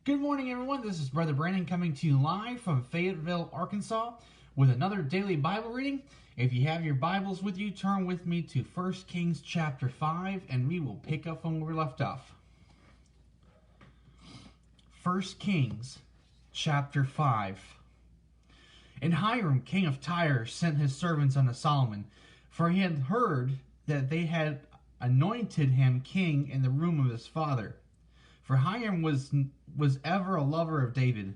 Good morning, everyone. This is Brother Brandon coming to you live from Fayetteville, Arkansas with another daily Bible reading. If you have your Bibles with you, turn with me to 1 Kings chapter 5, and we will pick up from where we left off. 1 Kings chapter 5. And Hiram, king of Tyre, sent his servants unto Solomon, for he had heard that they had anointed him king in the room of his father. For Hiram was ever a lover of David.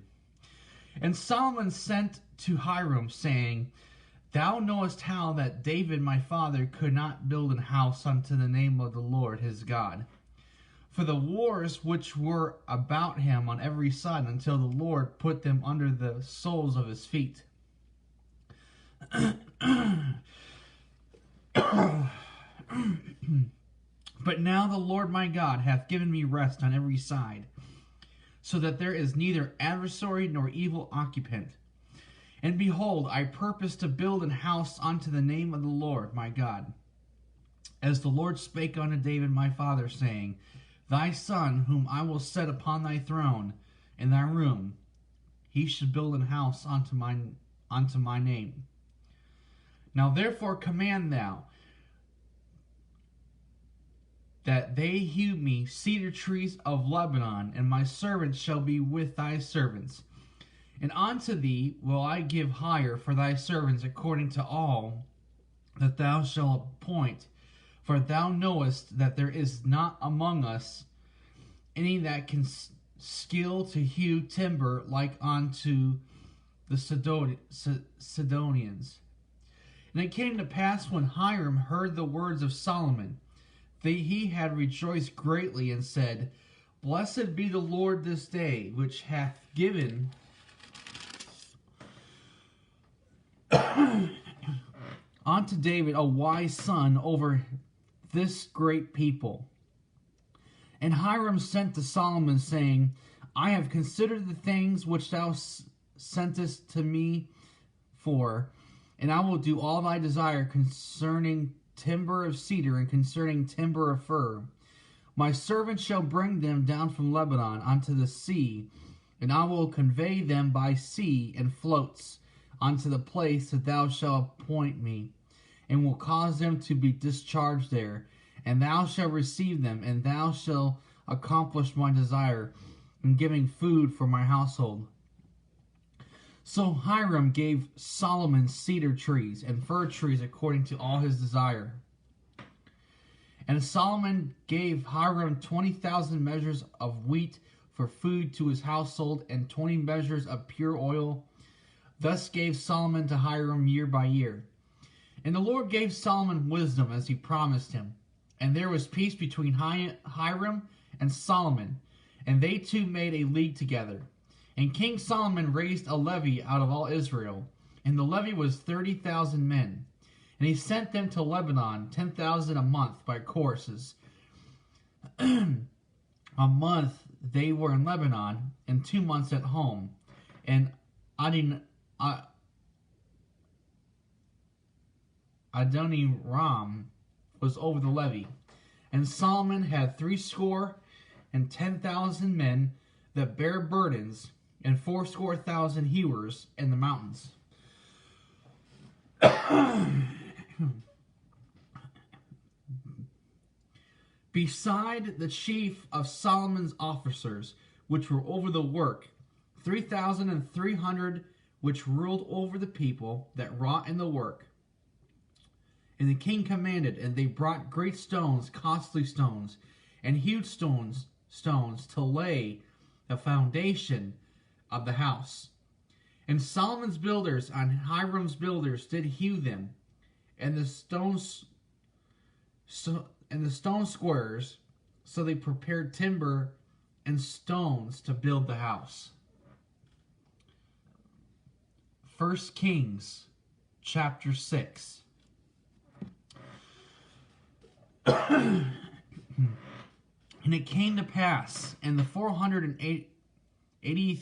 And Solomon sent to Hiram, saying, Thou knowest how that David my father could not build an house unto the name of the Lord his God, for the wars which were about him on every side, until the Lord put them under the soles of his feet. But now the Lord my God hath given me rest on every side, so that there is neither adversary nor evil occupant. And behold, I purpose to build an house unto the name of the Lord my God, as the Lord spake unto David my father, saying, Thy son, whom I will set upon thy throne in thy room, he should build an house unto my name. Now therefore command thou that they hew me cedar trees of Lebanon, and my servants shall be with thy servants. And unto thee will I give hire for thy servants according to all that thou shalt appoint. For thou knowest that there is not among us any that can skill to hew timber like unto the Sidonians. And it came to pass, when Hiram heard the words of Solomon, that he had rejoiced greatly, and said, Blessed be the Lord this day, which hath given unto David a wise son over this great people. And Hiram sent to Solomon, saying, I have considered the things which thou sentest to me for, and I will do all thy desire concerning timber of cedar and concerning timber of fir. My servant shall bring them down from Lebanon unto the sea, and I will convey them by sea and floats unto the place that thou shalt appoint me, and will cause them to be discharged there. And thou shalt receive them, and thou shalt accomplish my desire in giving food for my household. So Hiram gave Solomon cedar trees and fir trees according to all his desire. And Solomon gave Hiram 20,000 measures of wheat for food to his household, and 20 measures of pure oil. Thus gave Solomon to Hiram year by year. And the Lord gave Solomon wisdom as he promised him. And there was peace between Hiram and Solomon, and they two made a league together. And King Solomon raised a levy out of all Israel, and the levy was 30,000 men. And he sent them to Lebanon, 10,000 a month by courses. A month they were in Lebanon, and 2 months at home. And Adoniram was over the levy. And Solomon had 70,000 men that bare burdens, and 80,000 hewers in the mountains. Beside the chief of Solomon's officers, which were over the work, 3,300 which ruled over the people that wrought in the work. And the king commanded, and they brought great stones, costly stones, and huge stones to lay the foundation of the house. And Solomon's builders and Hiram's builders did hew them, and the stone squares. So they prepared timber and stones to build the house. 1 Kings chapter 6. And it came to pass in the 480th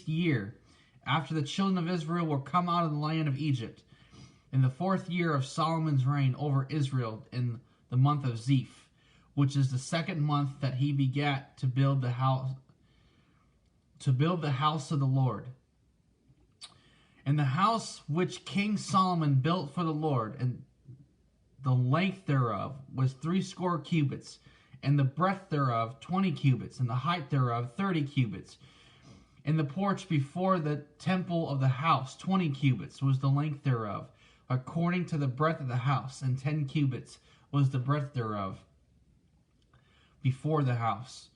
year, after the children of Israel were come out of the land of Egypt, in the 4th year of Solomon's reign over Israel, in the month of Zeph, which is the 2nd month, that he begat to build the house, to build the house of the Lord. And the house which King Solomon built for the Lord, and the length thereof was 60 cubits, and the breadth thereof 20 cubits, and the height thereof 30 cubits. And the porch before the temple of the house 20 cubits was the length thereof, according to the breadth of the house, and 10 cubits was the breadth thereof before the house.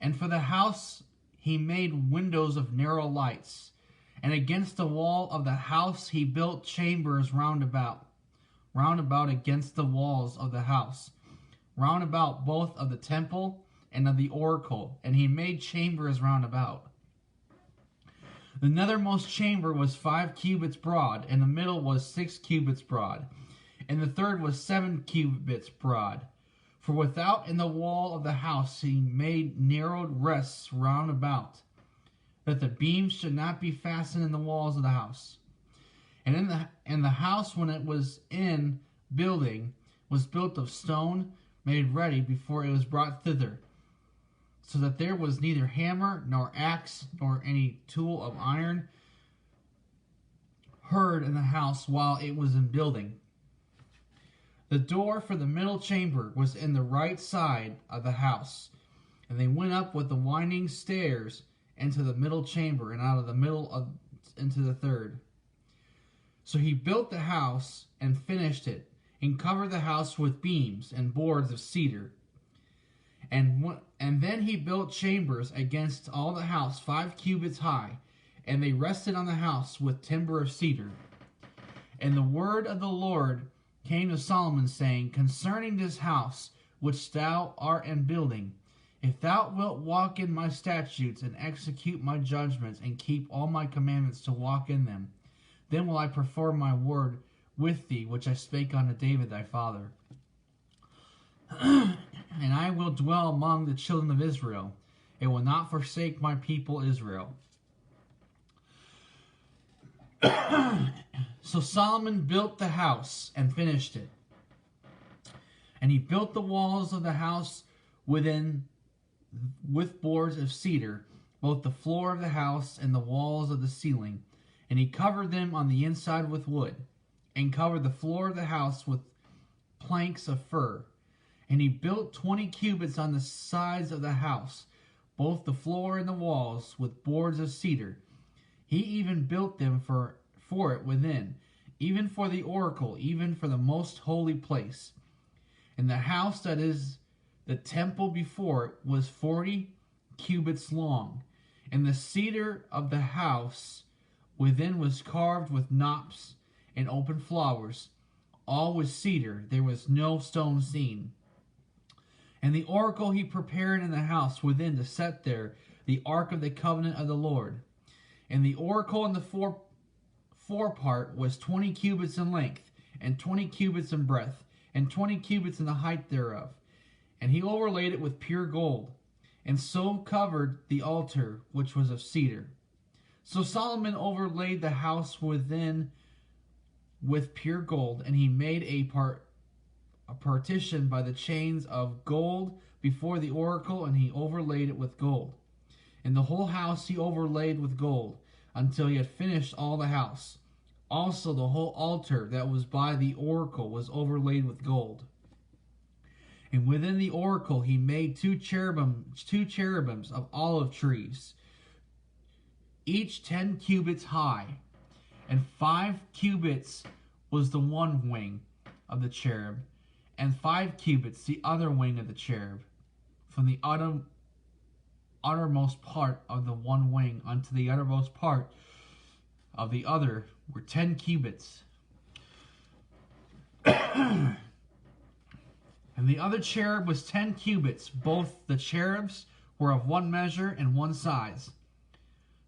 And for the house he made windows of narrow lights. And against the wall of the house he built chambers round about against the walls of the house, round about both of the temple and of the oracle. And he made chambers round about. The nethermost chamber was 5 cubits broad, and the middle was 6 cubits broad, and the third was 7 cubits broad. For without in the wall of the house he made narrowed rests round about, that the beams should not be fastened in the walls of the house. And the house, when it was in building, was built of stone made ready before it was brought thither, so that there was neither hammer nor axe nor any tool of iron heard in the house while it was in building. The door for the middle chamber was in the right side of the house, and they went up with the winding stairs into the middle chamber, and out of the middle into the third. So he built the house and finished it, and covered the house with beams and boards of cedar. And then he built chambers against all the house 5 cubits high, and they rested on the house with timber of cedar. And the word of the Lord came to Solomon, saying, concerning this house which thou art in building, if thou wilt walk in my statutes, and execute my judgments, and keep all my commandments to walk in them, then will I perform my word with thee, which I spake unto David thy father. And I will dwell among the children of Israel, and will not forsake my people Israel. So Solomon built the house and finished it. And he built the walls of the house within with boards of cedar, both the floor of the house and the walls of the ceiling. And he covered them on the inside with wood, and covered the floor of the house with planks of fir. And he built 20 cubits on the sides of the house, both the floor and the walls, with boards of cedar. He even built them for it within, even for the oracle, even for the most holy place. And the house that is the temple before it was 40 cubits long. And the cedar of the house within was carved with knops and open flowers. All was cedar, there was no stone seen. And the oracle he prepared in the house within to set there the ark of the covenant of the Lord. And the oracle in the forepart was 20 cubits in length, and 20 cubits in breadth, and 20 cubits in the height thereof. And he overlaid it with pure gold, and so covered the altar which was of cedar. So Solomon overlaid the house within with pure gold, and he made a partition by the chains of gold before the oracle, and he overlaid it with gold. And the whole house he overlaid with gold, until he had finished all the house. Also the whole altar that was by the oracle was overlaid with gold. And within the oracle he made two cherubims of olive trees, each 10 cubits high, and 5 cubits was the one wing of the cherub, and 5 cubits the other wing of the cherub. From the uttermost part of the one wing unto the uttermost part of the other were 10 cubits. And the other cherub was 10 cubits. Both the cherubs were of one measure and one size.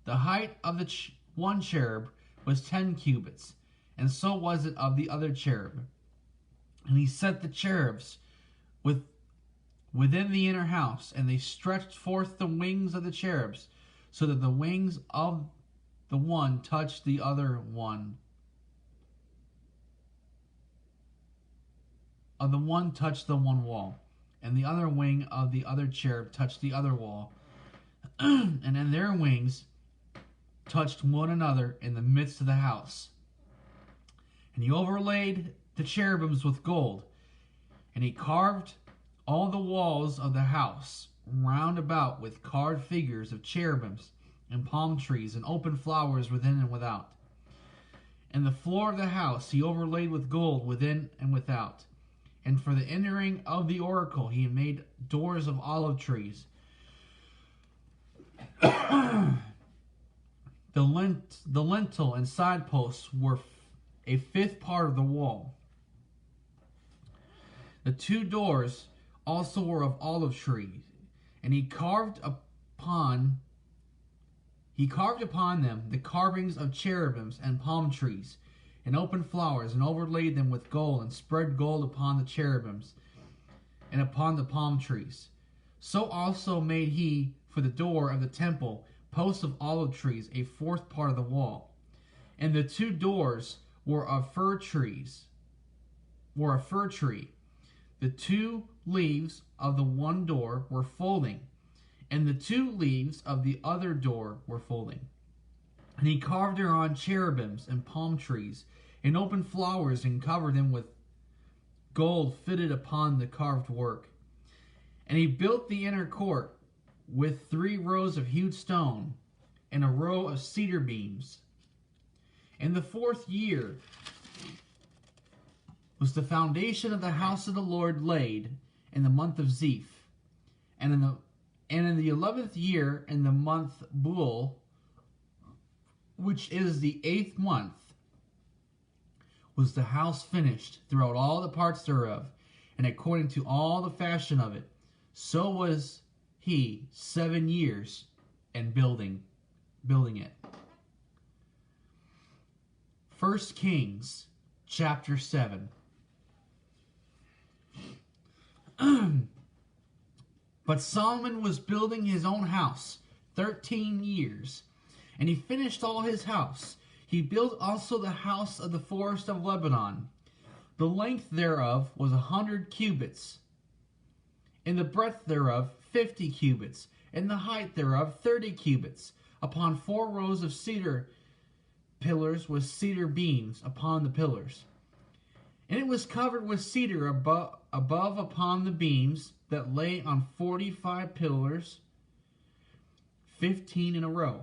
The height of the one cherub was 10 cubits, and so was it of the other cherub. And he set the cherubs within the inner house, and they stretched forth the wings of the cherubs, so that the wings of the one touched the other one. Of the one touched the one wall, and the other wing of the other cherub touched the other wall. and then their wings touched one another in the midst of the house. And he overlaid the cherubims with gold, and he carved all the walls of the house round about with carved figures of cherubims and palm trees and open flowers within and without. And the floor of the house he overlaid with gold within and without. And for the entering of the oracle he made doors of olive trees. The lintel and side posts were a fifth part of the wall. The two doors also were of olive trees, and he carved upon them the carvings of cherubims and palm trees and open flowers, and overlaid them with gold, and spread gold upon the cherubims and upon the palm trees. So also made he for the door of the temple posts of olive trees, a fourth part of the wall. And the two doors were a fir tree. The two leaves of the one door were folding, and the two leaves of the other door were folding. And he carved thereon cherubims and palm trees and open flowers, and covered them with gold fitted upon the carved work. And he built the inner court with 3 rows of hewed stone and a row of cedar beams. In the 4th year was the foundation of the house of the Lord laid, in the month of Zeph. And in the 11th year, in the month Bul, which is the 8th month, was the house finished throughout all the parts thereof, and according to all the fashion of it. So was he 7 years in building it. 1 Kings chapter 7. But Solomon was building his own house 13 years, and he finished all his house. He built also the house of the forest of Lebanon. The length thereof was 100 cubits, and the breadth thereof 50 cubits, and the height thereof 30 cubits, upon 4 rows of cedar pillars with cedar beams upon the pillars. And it was covered with cedar above upon the beams that lay on 45 pillars, 15 in a row.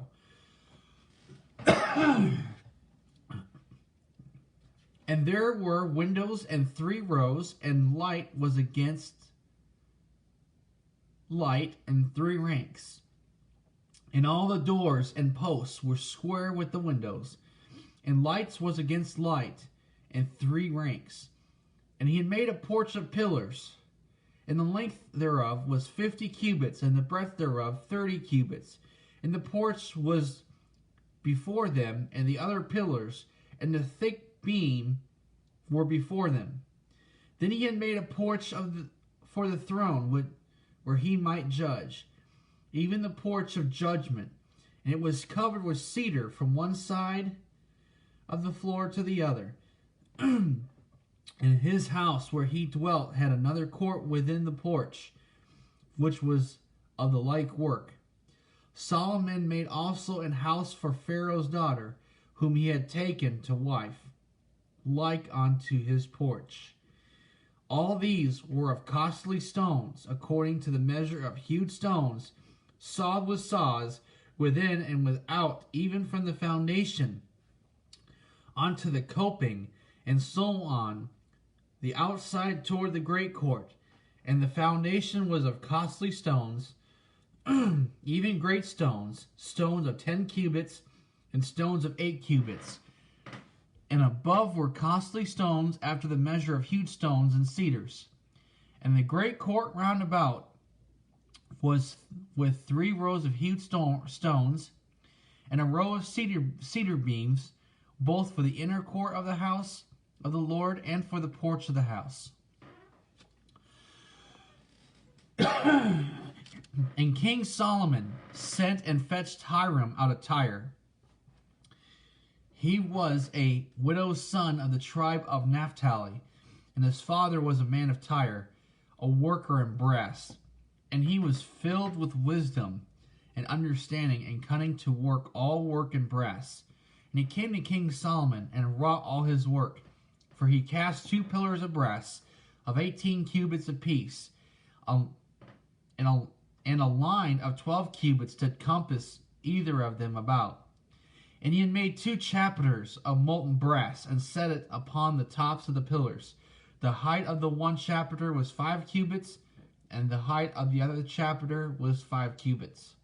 And there were windows in 3 rows, and light was against light in 3 ranks. And all the doors and posts were square with the windows, and lights was against light in 3 ranks. And he had made a porch of pillars, and the length thereof was 50 cubits, and the breadth thereof 30 cubits. And the porch was before them, and the other pillars, and the thick beam were before them. Then he had made a porch for the throne where he might judge, even the porch of judgment. And it was covered with cedar from one side of the floor to the other. And his house where he dwelt had another court within the porch, which was of the like work. Solomon made also an house for Pharaoh's daughter, whom he had taken to wife, like unto his porch. All these were of costly stones, according to the measure of hewed stones, sawed with saws, within and without, even from the foundation unto the coping, and so on, the outside toward the great court. And the foundation was of costly stones, even great stones, stones of 10 cubits, and stones of 8 cubits. And above were costly stones after the measure of hewed stones and cedars. And the great court round about was with 3 rows of hewed stones, and a row of cedar beams, both for the inner court of the house of the Lord and for the porch of the house. And King Solomon sent and fetched Hiram out of Tyre. He was a widow's son of the tribe of Naphtali, and his father was a man of Tyre, a worker in brass. And he was filled with wisdom, and understanding and cunning to work all work in brass. And he came to King Solomon and wrought all his work. For he cast 2 pillars of brass of 18 cubits apiece, and a line of 12 cubits did compass either of them about. And he had made 2 chapiters of molten brass, and set it upon the tops of the pillars. The height of the one chapiter was 5 cubits, and the height of the other chapiter was 5 cubits.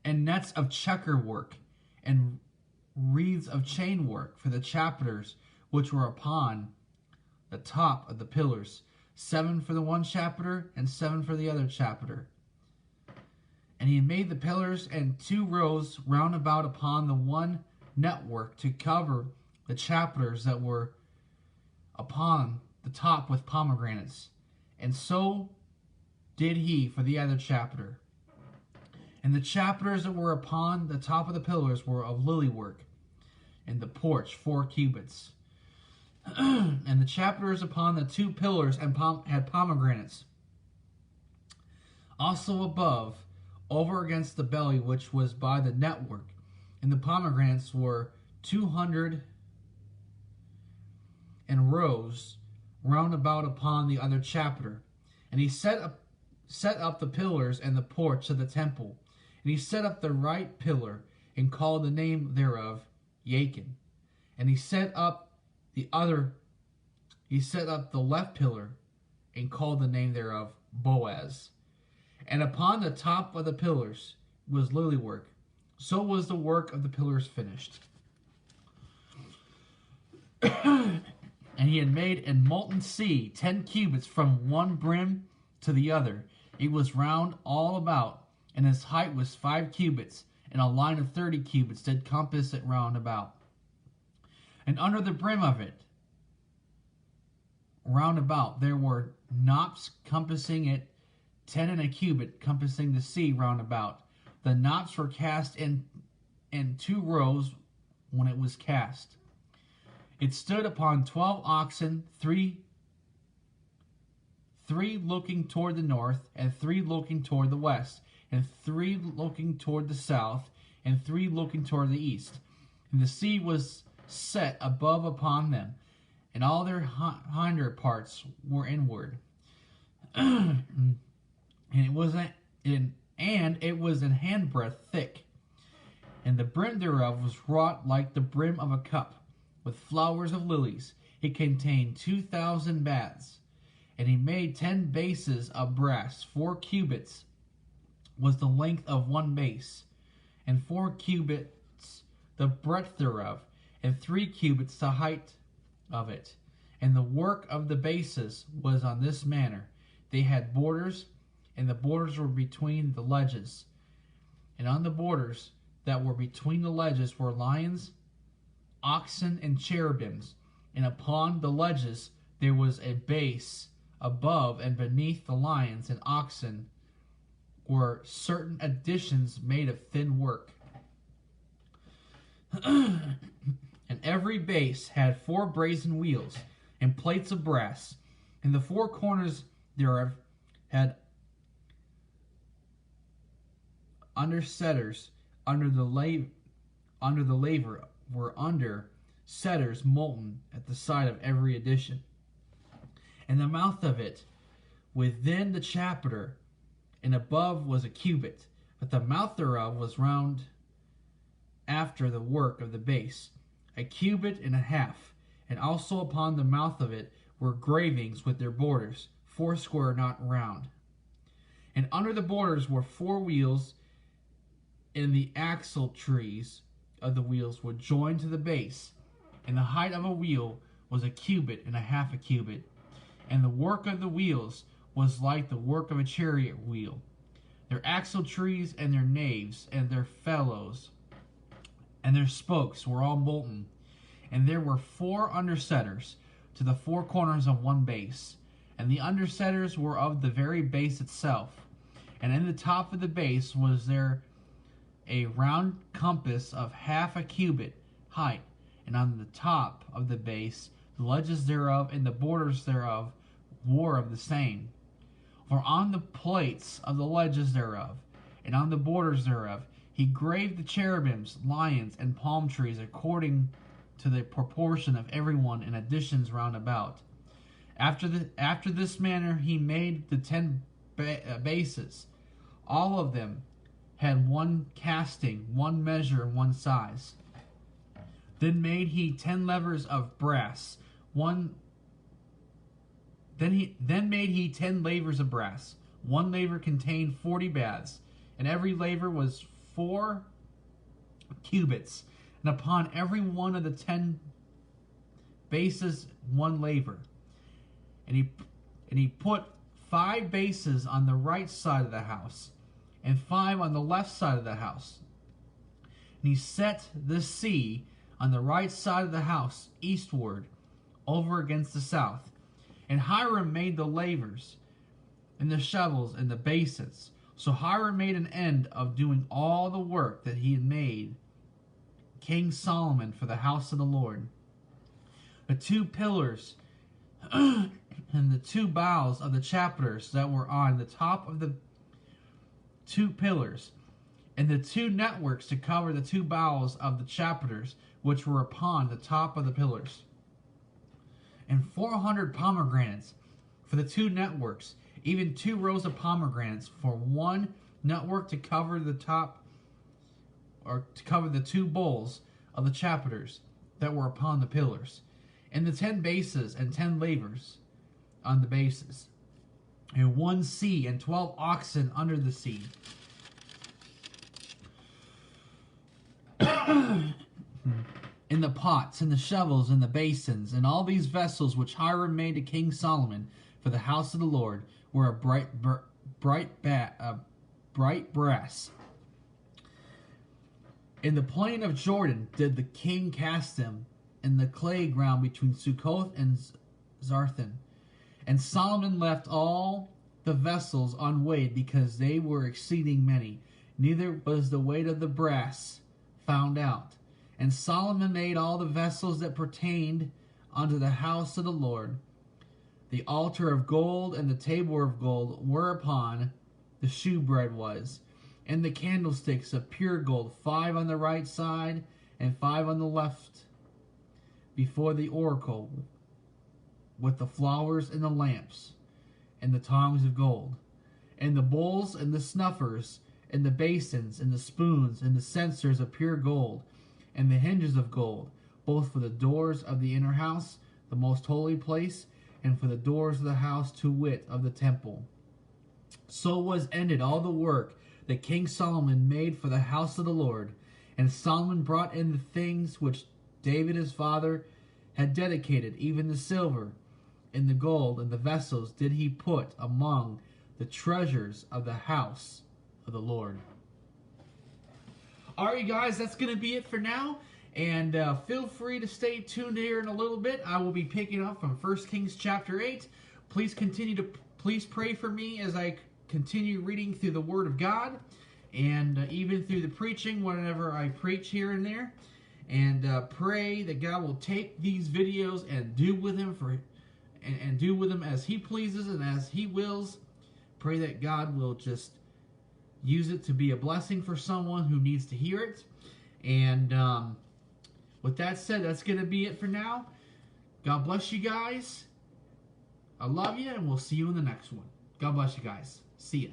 And nets of checker work, and wreaths of chain work for the chapiters which were upon the top of the pillars, 7 for the one chapiter, and 7 for the other chapiter. And he made the pillars and 2 rows round about upon the one network to cover the chapiters that were upon the top with pomegranates. And so did he for the other chapiter. And the chapiters that were upon the top of the pillars were of lily work, and the porch 4 cubits. And the chapiters upon the 2 pillars had pomegranates. Also above, over against the belly which was by the network, and the pomegranates were 200 and rows round about upon the other chapiter. And he set up the pillars and the porch of the temple. And he set up the right pillar, and called the name thereof Jachin. And he set up the left pillar, and called the name thereof Boaz. And upon the top of the pillars was lily work. So was the work of the pillars finished. And he had made a molten sea 10 cubits from one brim to the other. It was round all about, and its height was 5 cubits, and a line of 30 cubits did compass it round about. And under the brim of it, round about, there were knops compassing it, 10 and a cubit, compassing the sea round about. The knops were cast in 2 rows when it was cast. It stood upon 12 oxen, 3 looking toward the north, and 3 looking toward the west, and 3 looking toward the south, and 3 looking toward the east. And the sea was set above upon them, and all their hinder parts were inward. And it was an handbreadth thick, and the brim thereof was wrought like the brim of a cup, with flowers of lilies. It contained 2,000 baths. And he made 10 bases of brass. 4 cubits was the length of one base, and 4 cubits the breadth thereof, and 3 cubits the height of it. And the work of the bases was on this manner. They had borders, and the borders were between the ledges. And on the borders that were between the ledges were lions, oxen, and cherubims. And upon the ledges there was a base above, and beneath the lions and oxen were certain additions made of thin work. And every base had 4 brazen wheels and plates of brass, and the 4 corners thereof had under setters under the laver were under setters molten at the side of every addition. And the mouth of it within the chapiter and above was a cubit, but the mouth thereof was round after the work of the base, a cubit and a half. And also upon the mouth of it were gravings with their borders, 4 square, not round. And under the borders were 4 wheels, and the axle trees of the wheels were joined to the base. And the height of a wheel was a cubit and a half a cubit. And the work of the wheels was like the work of a chariot wheel. Their axle trees and their naves and their felloes and their spokes were all molten. And there were 4 undersetters to the 4 corners of one base. And the undersetters were of the very base itself. And in the top of the base was there a round compass of half a cubit height. And on the top of the base, the ledges thereof and the borders thereof were of the same. For on the plates of the ledges thereof, and on the borders thereof. He graved the cherubims, lions, and palm trees according to the proportion of everyone in additions round about. After this manner he made the 10 bases. All of them had one casting, one measure, and one size. Then made he 10 levers of brass. Then made he 10 lavers of brass. One laver contained 40 baths, and every laver was 4 cubits, and upon every one of the 10 bases one laver. And he put 5 bases on the right side of the house, and 5 on the left side of the house. And he set the sea on the right side of the house, eastward, over against the south. And Hiram made the lavers, and the shovels, and the basins. So Hiram made an end of doing all the work that he had made King Solomon for the house of the Lord. The 2 pillars and the 2 boughs of the chapiters that were on the top of the 2 pillars, and the 2 networks to cover the 2 boughs of the chapiters which were upon the top of the pillars, and 400 pomegranates for the 2 networks, even 2 rows of pomegranates for one network to cover the top, or to cover the 2 bowls of the chapiters that were upon the pillars, and the 10 bases and 10 lavers on the bases, and 1 sea and 12 oxen under the sea. In the pots, and the shovels, and the basins, and all these vessels which Hiram made to King Solomon for the house of the Lord were of bright brass. In the plain of Jordan did the king cast them, in the clay ground between Succoth and Zarthan. And Solomon left all the vessels unweighed, because they were exceeding many. Neither was the weight of the brass found out. And Solomon made all the vessels that pertained unto the house of the Lord. The altar of gold and the table of gold whereupon the shewbread was, and the candlesticks of pure gold, 5 on the right side and 5 on the left, before the oracle, with the flowers and the lamps, and the tongs of gold, and the bowls and the snuffers, and the basins, and the spoons, and the censers of pure gold, and the hinges of gold, both for the doors of the inner house, the most holy place, and for the doors of the house, to wit, of the temple. So was ended all the work that King Solomon made for the house of the Lord. And Solomon brought in the things which David his father had dedicated, even the silver and the gold and the vessels did he put among the treasures of the house of the Lord. Alright, guys, that's going to be it for now. And feel free to stay tuned here in a little bit. I will be picking up from 1 Kings chapter 8. Please pray for me as I continue reading through the Word of God, and even through the preaching whenever I preach here and there. And pray that God will take these videos and do with them and do with them as He pleases and as He wills. Pray that God will just use it to be a blessing for someone who needs to hear it. And with that said, that's going to be it for now. God bless you guys. I love you, and we'll see you in the next one. God bless you guys. See ya.